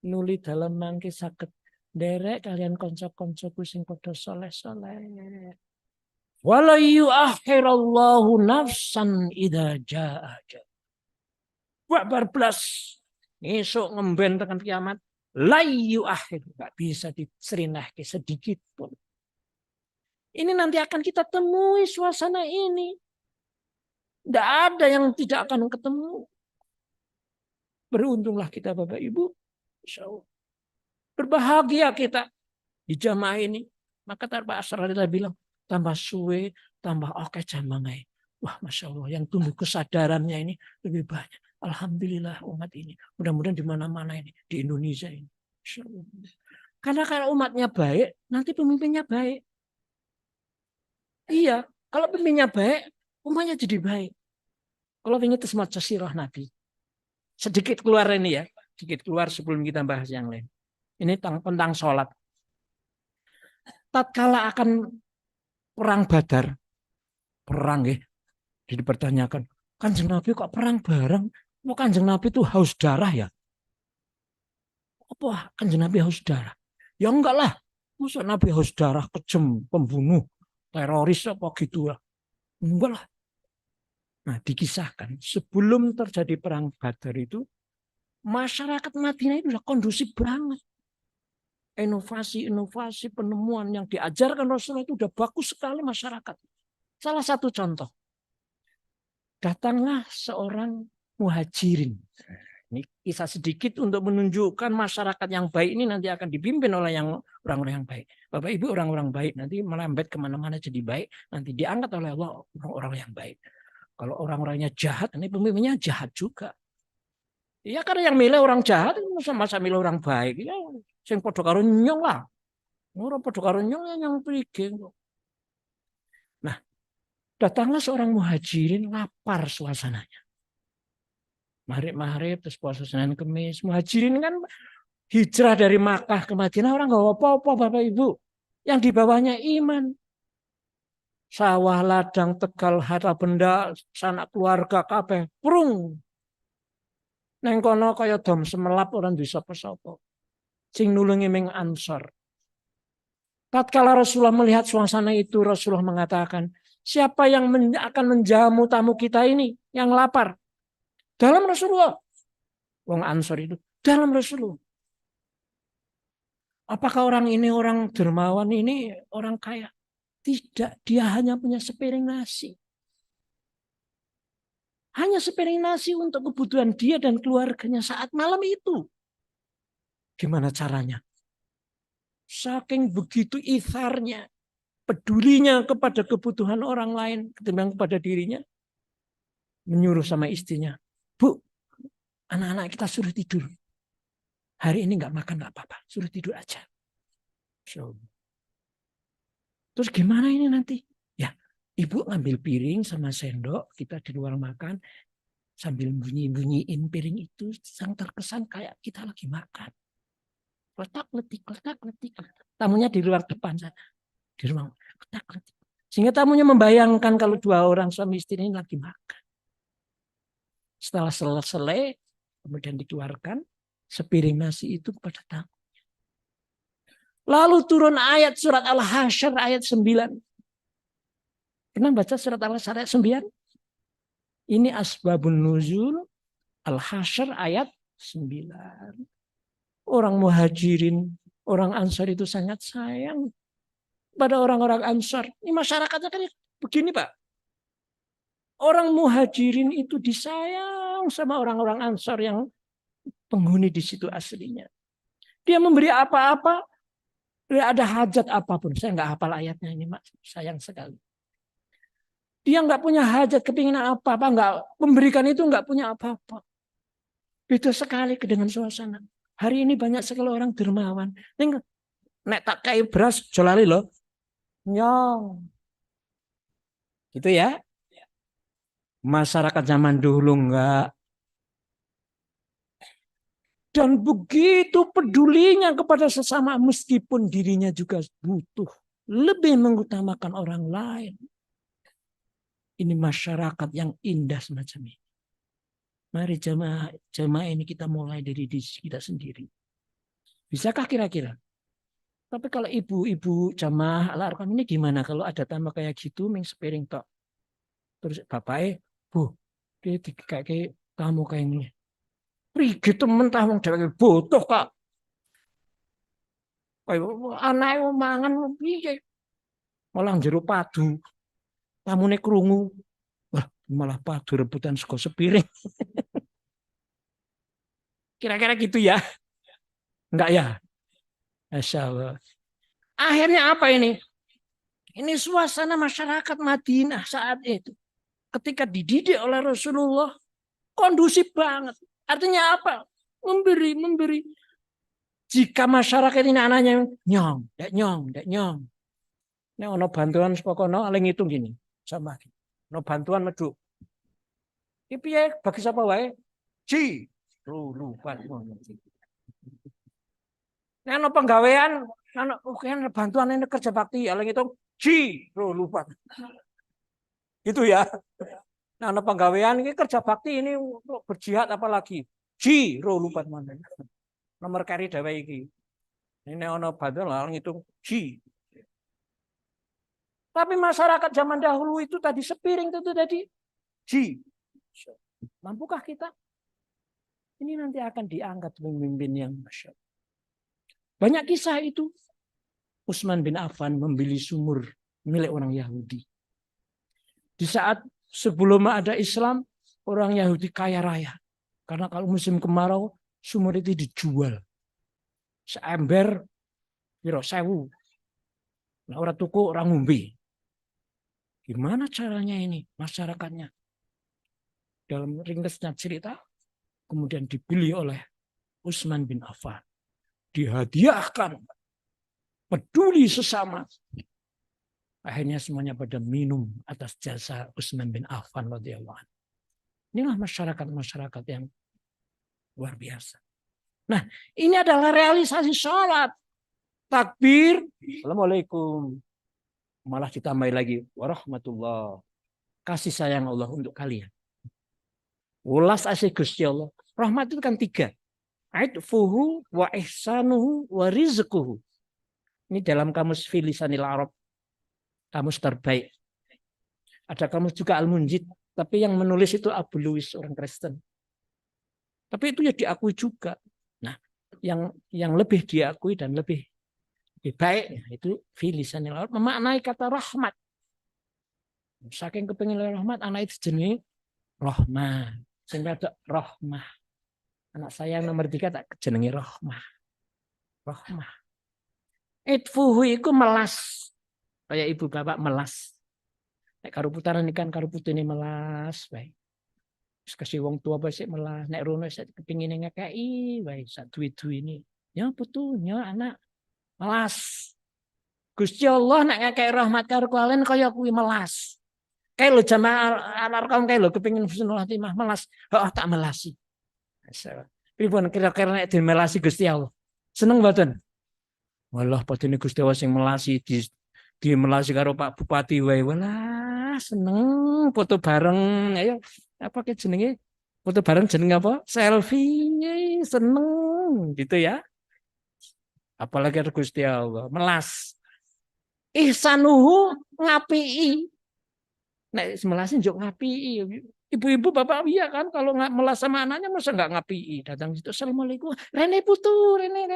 Nuli dalam mangke saged nderek kalian kanca-kancaku sing padha saleh-saleh. Wala yu'akhirallahu nafsan idza jaa ajal. Babar blas esuk ngemben tekan kiamat. La yu'akhir, enggak bisa diserinahke sedikit pun. Ini nanti akan kita temui suasana ini. Tidak ada yang tidak akan ketemu. Beruntunglah kita Bapak Ibu. Insyaallah. Berbahagia kita di jamaah ini. Maka Pak Asrarita bilang, tambah suwe, tambah oke jamaah. Wah Masya Allah, yang tumbuh kesadarannya ini lebih banyak. Alhamdulillah umat ini. Mudah-mudahan di mana-mana ini. Di Indonesia ini. Karena kalau umatnya baik, nanti pemimpinnya baik. Iya, Kalau pemimpinnya baik, umatnya jadi baik. Kalau ingin semua sirah Nabi. Sedikit keluar ini ya. Sedikit keluar sebelum kita bahas yang lain. Ini tentang sholat. Tatkala akan perang Badar. Perang ya. Dipertanyakan. Kanjeng Nabi kok perang bareng? Kok Kanjeng Nabi itu haus darah ya? Apa Kanjeng Nabi haus darah? Ya enggak lah. Masa Nabi haus darah, kejem, pembunuh, teroris apa gitu lah. Enggak lah. Nah, dikisahkan sebelum terjadi perang Badar itu masyarakat Madinah itu sudah kondusif banget. Inovasi-inovasi penemuan yang diajarkan Rasulullah itu sudah bagus sekali masyarakat. Salah satu contoh, datanglah seorang muhajirin. Ini kisah sedikit untuk menunjukkan masyarakat yang baik ini nanti akan dipimpin oleh orang-orang yang baik. Bapak Ibu orang-orang baik nanti melambat kemana-mana jadi baik, nanti diangkat oleh Allah orang-orang yang baik. Kalau orang-orangnya jahat, ini pemimpinnya jahat juga. Ya karena yang milih orang jahat, masa milih orang baik. Ya, sing padha karo nyong lah. Ora padha karo nyong ya yang prigeng. Nah, datanglah seorang muhajirin, lapar suasananya. Maghrib-maghrib terus puasa Senin Kemis. Muhajirin kan hijrah dari Makkah ke Madinah, orang nggak apa-apa Bapak Ibu. Yang dibawanya iman. Sawah, ladang, tegal, harta benda, sanak keluarga kabeh prung. Neng kono kaya dom semelap orang duwe sapa-sapa. Sing nulungi ming Ansor. Tatkala Rasulullah melihat suasana itu, Rasulullah mengatakan, siapa yang akan menjamu tamu kita ini yang lapar? Dalam Rasulullah. Wong Ansor itu dalam Rasulullah. Apakah orang ini orang dermawan ini orang kaya? Tidak, dia hanya punya sepiring nasi. Hanya sepiring nasi untuk kebutuhan dia dan keluarganya saat malam itu. Gimana caranya? Saking begitu itharnya, pedulinya kepada kebutuhan orang lain ketimbang kepada dirinya, menyuruh sama istrinya, Bu, anak-anak kita suruh tidur. Hari ini nggak makan nggak apa-apa, suruh tidur aja. So. Terus gimana ini nanti? Ya, ibu ngambil piring sama sendok, kita di luar makan, sambil bunyi-bunyiin piring itu, yang terkesan kayak kita lagi makan. Letak-letik. Tamunya di luar depan sana. Di rumah. Letak-letik. Sehingga tamunya membayangkan kalau dua orang suami istri ini lagi makan. Setelah selesai, kemudian dikeluarkan sepiring nasi itu kepada tamu. Lalu turun ayat surat Al-Hasyr ayat 9. Pernah baca surat Al-Hasyr ayat 9? Ini asbabun nuzul Al-Hasyr ayat 9. Orang muhajirin, orang Ansar itu sangat sayang pada orang-orang Ansar. Ini masyarakatnya kan begini Pak. Orang muhajirin itu disayang sama orang-orang Ansar yang penghuni di situ aslinya. Dia memberi apa-apa, dia ada hajat apapun. Saya nggak hafal ayatnya ini, Mak. Sayang sekali. Dia nggak punya hajat, kepinginan apa-apa, nggak memberikan itu nggak punya apa-apa. Beda sekali dengan suasana. Hari ini banyak sekali orang dermawan. Nek tak kayak beras, jolali loh. Nyong. Gitu ya. Masyarakat zaman dulu enggak. Dan begitu pedulinya kepada sesama meskipun dirinya juga butuh. Lebih mengutamakan orang lain. Ini masyarakat yang indah semacam ini. Mari jemaah ini kita mulai dari diri kita sendiri. Bisakah kira-kira? Tapi kalau ibu-ibu jamaah Al-Arqam ini gimana? Kalau ada tamu kayak gitu, ming sepiring tok. Terus bapaknya, Bu, dia kayak tamu kayak ini. Prigi temen tamu dheweke butuh kak. Kayak anake mangan piye? Malah jero padu. Tamune krungu. Wah, malah padu rebutan sego sepiring. Kira-kira gitu ya? Enggak ya? Masya Allah. Akhirnya apa ini? Ini suasana masyarakat Madinah saat itu. Ketika dididik oleh Rasulullah, kondusif banget. Artinya apa? Memberi. Jika masyarakat ini anaknya nyong, dek nyong. Ini ono bantuan sepokono, aling hitung gini. sama no bantuan meduk. Iki piye bagi sapa wae? Ji, lupa. Nek ana penggawean, ana bantuan ini kerja bakti, alang itu ji, lupa. Itu ya. Nah, ana penggawean ini kerja bakti ini untuk berjihad apalagi. Ji, lupa mana. Nomor kari dhewe iki. Ini ana bantuan alang itu ji. Tapi masyarakat zaman dahulu itu tadi sepiring itu tadi ji. Mampukah kita? Ini nanti akan diangkat pemimpin yang Masya Allah. Banyak kisah itu. Utsman bin Affan membeli sumur milik orang Yahudi. Di saat sebelum ada Islam, orang Yahudi kaya raya. Karena kalau musim kemarau, sumur itu dijual. Seember, piro 1.000. Nah, orang tuku, orang ngombe. Gimana caranya ini masyarakatnya? Dalam ringkasnya cerita, kemudian dipilih oleh Utsman bin Affan. Dihadiahkan. Peduli sesama. Akhirnya semuanya pada minum atas jasa Utsman bin Affan radhiyallahu anhu. Inilah masyarakat-masyarakat yang luar biasa. Nah, ini adalah realisasi sholat. Takbir. Assalamualaikum. Malah ditambahin lagi. Warahmatullah. Kasih sayang Allah untuk kalian. Ulas asih Gusti Allah. Rahmat itu kan 3. Aidfuhu wa ihsanuhu wa rizquhu. Ini dalam kamus fi lisanil Arab. Kamus terbaik. Ada kamus juga Al-Munjid. Tapi yang menulis itu Abu Luis, orang Kristen. Tapi itu ya diakui juga. Nah, yang lebih diakui dan lebih baik itu fi lisanil Arab memaknai kata rahmat. Saking kepengin rahmat, anak itu jenenge Rahmah. Sehingga ada Rahmah. Anak saya yang nomor 3 tak jenenge Rahmah. Rahmah. Itfuhu iku melas. Kayak ibu bapak melas. Nek karo putaran ikan karo putune melas bae. Wis kasih wong tua bae sik melas. Nek rono sik kepengine ngekeki bae sak duwe-duwe ini. Ya putunya anak melas. Gusti Allah nek ngekeki rahmat karo kalian kaya kuwi melas. Kayak lo jamaah alarkom kayak lo kepingin husnul khotimah melas, tak melasi. Pripun kira-kira nek dimelasi Gusti Allah. Seneng mboten? Walah padane Gusti Allah sing melasi di melasi karo Pak Bupati wae. Walah seneng foto bareng. Ayo apa ke jenenge? Foto bareng jenenge apa? Selfie. Seneng gitu ya. Apalagi ada Gusti Allah melas. Ihsanuhu ngapii. Nek semelasin njuk ngapii. Ibu-ibu bapak iya kan kalau nggak melas sama anaknya masa nggak ngapii. Datang situ assalamualaikum. Rene putu, Rene.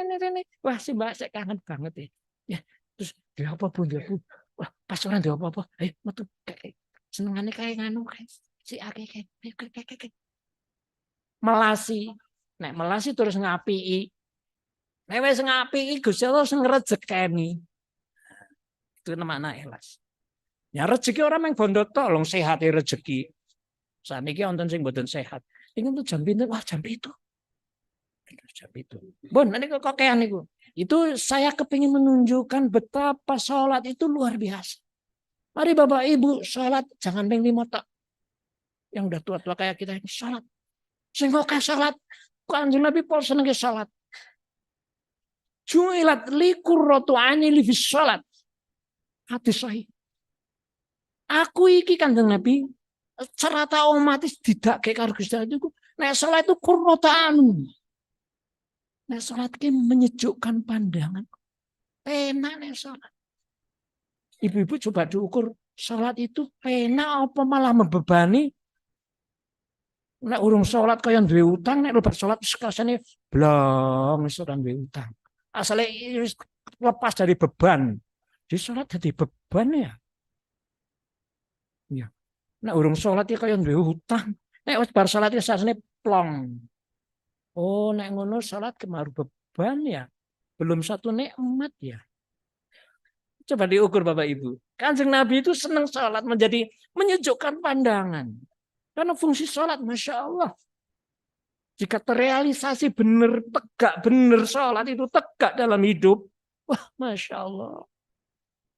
Wah si mbak saya kangen banget ya. Ya terus dia apa pun dia pun. Wah pas orang dia apa. Ayo metu kayak senengane kayak nganu kayak si akeh kayak. Melasi. Nek melasi terus ngapii. Nek wis ngapii Gusti Allah sing ngrejekeni. Itu namanya ikhlas. Ya rezeki orang yang bondo tolong sehat rezeki. Saat ini wonten sing mboten sehat. Ingin tuh jam pinten, wah jam itu. Jam itu. Bon, nanti kok kakean niku. Itu saya kepingin menunjukkan betapa sholat itu luar biasa. Mari Bapak Ibu sholat jangan ping 5 tok. Yang udah tua-tua kayak kita ini sholat. Sing kok sholat, Kanjeng Nabi pol seneng sholat. Ju'ilat liqurratu aini li fi sholat. Hadis sahih. Aku iki Kanjeng Nabi serata otomatis tidak kayak karo Gusti Allah itu. Nek salat itu qurratan. Nek salat iki menyejukkan pandangan. Penak nek salat. Ibu-ibu coba diukur salat itu penak apa malah membebani? Nek urung salat kaya duwe utang, nek lebar salat sekasane blong wis ora duwe utang. Asale lepas dari beban. Di salat jadi beban ya. Ya. Nek urung salat ya kaya duwe hutang. Nek wis bar salat ya sasane plong. Oh, nek ngono salat kemaru beban ya. Belum satu nikmat ya. Coba diukur Bapak Ibu. Kanjeng Nabi itu senang salat menjadi menyejukkan pandangan. Karena fungsi salat Masya Allah. Jika terrealisasi benar, tegak benar salat itu tegak dalam hidup. Wah Masya Allah.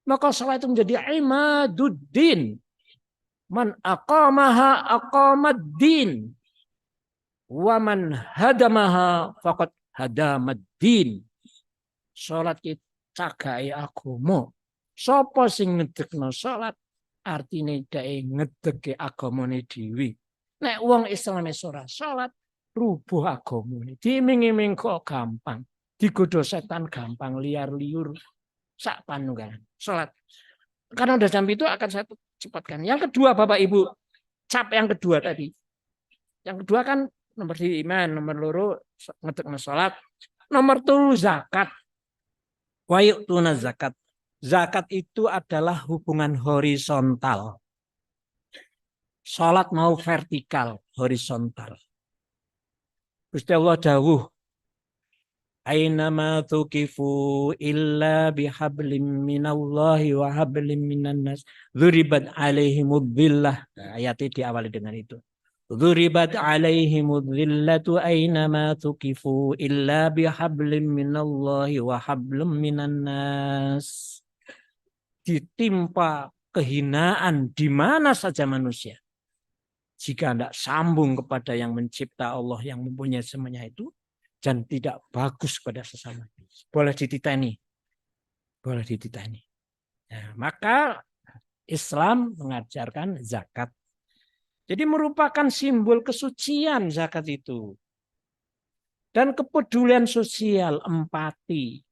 Maka salat itu menjadi imaduddin. Man aqamaha aqamad din. Wa man hadamaha faqad hadamad din. Salat ki cagahe agama. Sapa sing ngedekno salat artine dhek ngedeke agamane dhewe. Nek wong Islam ora salat rubuh agamane. Diiming-iming kok gampang. Digodho setan gampang liar-liur sak panunggalan. Salat. Karena udah jam itu akan saya cepatkan. Yang kedua Bapak Ibu, cap yang kedua tadi. Yang kedua kan nomor di iman, nomor loro ngedekno salat, nomor 3 zakat. Wa yu'tuna zakat. Zakat itu adalah hubungan horizontal. Salat mau vertikal, horizontal. Gusti Allah dawuh, "Ainama tuqifu illa bihablim minallahi wa hablim minan nas, dzuribat alaihimud dhillah." Nah, ayat ini diawali dengan itu. Dzuribat alaihimud dhillatu ainama tuqifu illa bihablim minallahi wa hablim minan nas. Ditimpa kehinaan di mana saja manusia. Jika tidak sambung kepada yang mencipta Allah yang mempunyai semuanya itu, dan tidak bagus pada sesama. Boleh dititeni. Boleh dititeni. Nah, maka Islam mengajarkan zakat. Jadi merupakan simbol kesucian zakat itu. Dan kepedulian sosial, empati.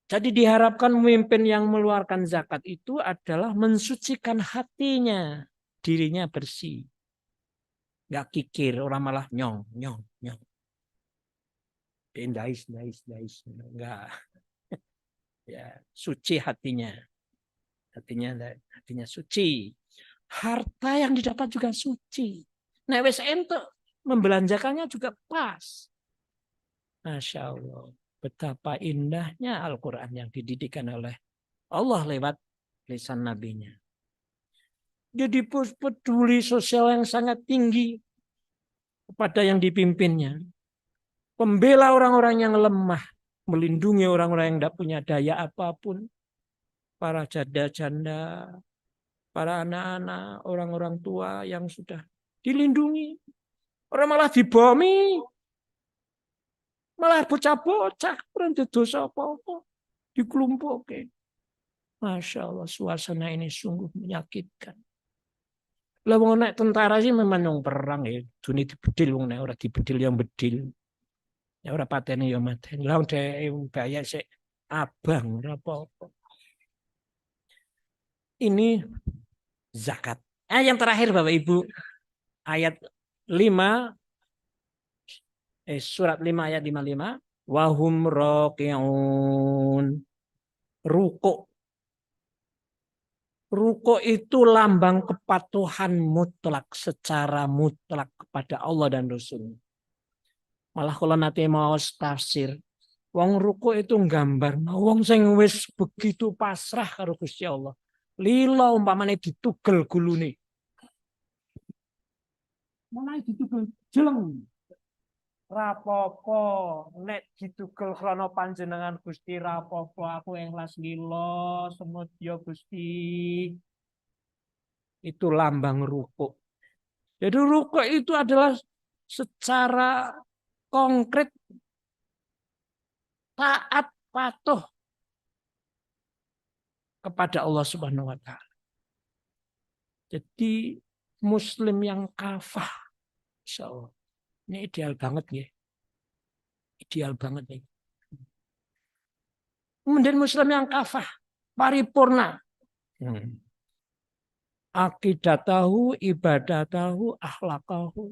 Jadi diharapkan pemimpin yang mengeluarkan zakat itu adalah mensucikan hatinya, dirinya bersih. Nggak kikir, orang malah nyong. Dais. Enggak. Ya, suci hatinya. Hatinya suci. Harta yang didapat juga suci. Nah, wis entuk membelanjakannya juga pas. Masya Allah. Betapa indahnya Al-Quran yang dididikan oleh Allah lewat lisan nabinya. Jadi peduli sosial yang sangat tinggi kepada yang dipimpinnya. Pembela orang-orang yang lemah. Melindungi orang-orang yang tidak punya daya apapun. Para janda-janda, para anak-anak, orang-orang tua yang sudah dilindungi. Orang malah dibomi. Malah bocah-bocah. Orang dosa apa-apa. Dikelompokkan. Masya Allah, suasana ini sungguh menyakitkan. Lah wong nek tentara sih memang yang perang ya. Dunia dibedil wong nek ora dibedil yang bedil. Ya ora pateni ya mateni. Lah dhek bahaya sik abang ora apa-apa. Ini zakat. Yang terakhir Bapak Ibu, ayat 5 surat 5 ayat 55, wahum raqi'un. Ruku. Ruku itu lambang kepatuhan mutlak secara mutlak kepada Allah dan Rasul. Malah kalau nanti mau tafsir, wong ruku itu nggambar wong sing wis begitu pasrah karo Gusti Allah. Lila umpamane ditugel gulune. Mulai ditugel jeleng. Rapopo nek ditugel krana panjenengan Gusti rapopo aku ikhlas lila semedya Gusti. Itu lambang ruku. Jadi ruku itu adalah secara konkret taat patuh kepada Allah Subhanahu wa taala. Jadi muslim yang kafah, insyaallah. Ini ideal banget ya. Ideal banget nih. Kemudian muslim yang kafah, paripurna. Akidatahu, ibadatahu, akhlakahu,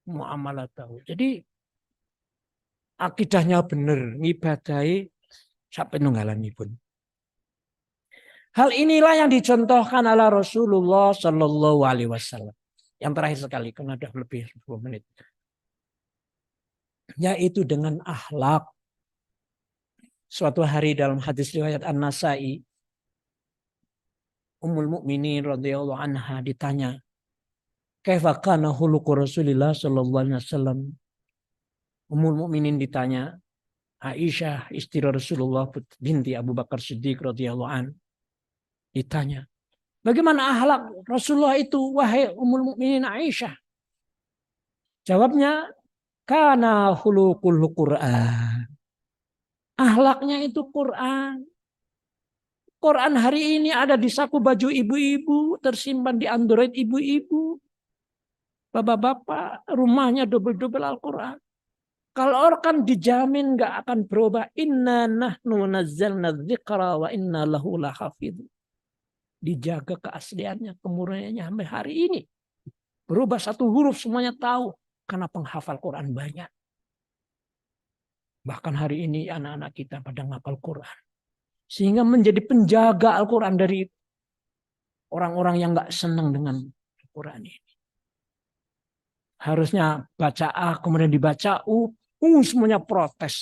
muamalatahu. Jadi akidahnya benar, ngibadahi sampai nunggalanipun. Hal inilah yang dicontohkan oleh Rasulullah Shallallahu Alaihi Wasallam. Yang terakhir sekali, karena sudah lebih 10 menit. Yaitu dengan akhlak. Suatu hari dalam hadis riwayat An-Nasai, Ummul Mukminin radhiyallahu anha ditanya, "Kaifa kana khuluqu Rasulillah sallallahu alaihi wasallam?" Ummul Mukminin ditanya, Aisyah istri Rasulullah binti Abu Bakar Siddiq radhiyallahu an ditanya, Bagaimana akhlak Rasulullah itu, wahai Ummul Mukminin Aisyah? Jawabnya, kana khuluqul Qur'an. Akhlaknya itu Quran. Quran hari ini ada di saku baju ibu-ibu, tersimpan di Android ibu-ibu. Bapak-bapak, rumahnya double-double Al-Quran. Kalau orang dijamin nggak akan berubah. Inna nahnu nazzalna dzikra wa inna lahu lahafidz. Dijaga keasliannya, kemurniannya sampai hari ini. Berubah satu huruf semuanya tahu. Karena penghafal Quran banyak. Bahkan hari ini anak-anak kita pada ngapal Quran. Sehingga menjadi penjaga Al-Quran dari orang-orang yang nggak senang dengan Al-Quran ini. Harusnya baca A, kemudian dibaca U, semuanya protes.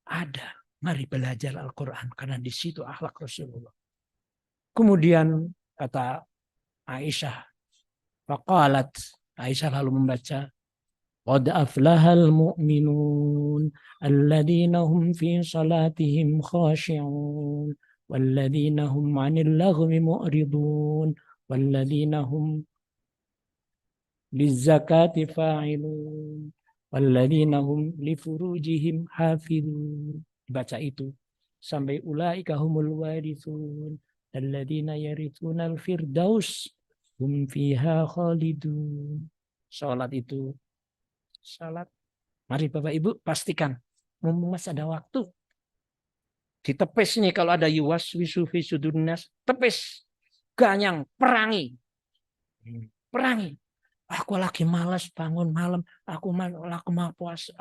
Ada. Mari belajar Al-Quran. Karena di situ akhlak Rasulullah. Kemudian kata Aisyah. Faqalat. Aisyah lalu membaca. Qad aflahal mu'minun. Alladhina hum fi salatihim khashi'un. Walladhina hum 'anil laghwi mu'ridun. Walladhina hum lizakati fa'ilun walladzina hum li furujihim hafizun. Baca itu sampai ulaika humul warithun alladzina yarithunal firdaus hum fiha khalidun. Salat itu salat. Mari Bapak Ibu pastikan mumpung masih ada waktu. Ditepis nih kalau ada yuwas wisufi sudurnas, tepis, ganyang, perangi. Perangi. Aku lagi malas bangun malam, aku mau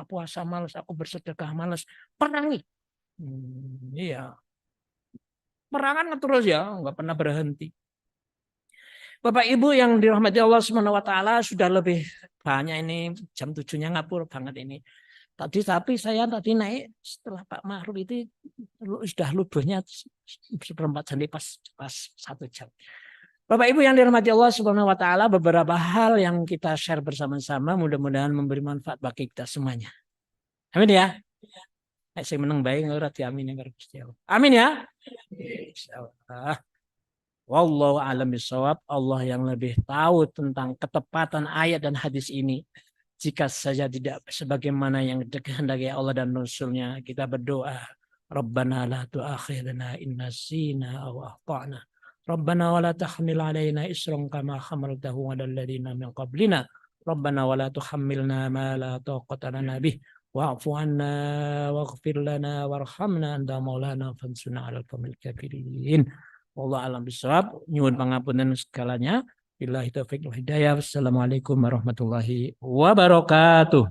puasa malas, aku bersedekah malas. Perangi. Iya. Perangan terus ya, nggak pernah berhenti. Bapak Ibu yang dirahmati Allah Subhanahu wa taala, sudah lebih banyak ini, jam 7-nya ngapur banget ini. Tapi saya tadi naik setelah Pak Mahruf itu sudah lubernya seperempat jam, pas 1 jam. Bapak Ibu yang dirahmati Allah Subhanahu wa taala, beberapa hal yang kita share bersama-sama mudah-mudahan memberi manfaat bagi kita semuanya. Amin ya. Saya menang baik ngeurat ya, amin ya Gusti Allah. Amin ya. Insyaallah. Wallahu a'lam bishawab. Allah yang lebih tahu tentang ketepatan ayat dan hadis ini. Jika saja tidak sebagaimana yang dikehendaki Allah dan Rasul-Nya, kita berdoa, Rabbana la tu'akhidna in nasina aw akhtana. Rabbana wa la tahmil alaina isran kama hamaltahu 'alal ladzina min qablina. Rabbana wa la tuhammilna ma la taqata lana bih. Wa'fu 'anna waghfir lana warhamna anta maulana fansurna 'alal qaumil kafirin. Wallahu a'lam bishawab. Nyuwun pangapunten segalanya. Billahi taufiq wal hidayah. Wassalamualaikum warahmatullahi wabarakatuh.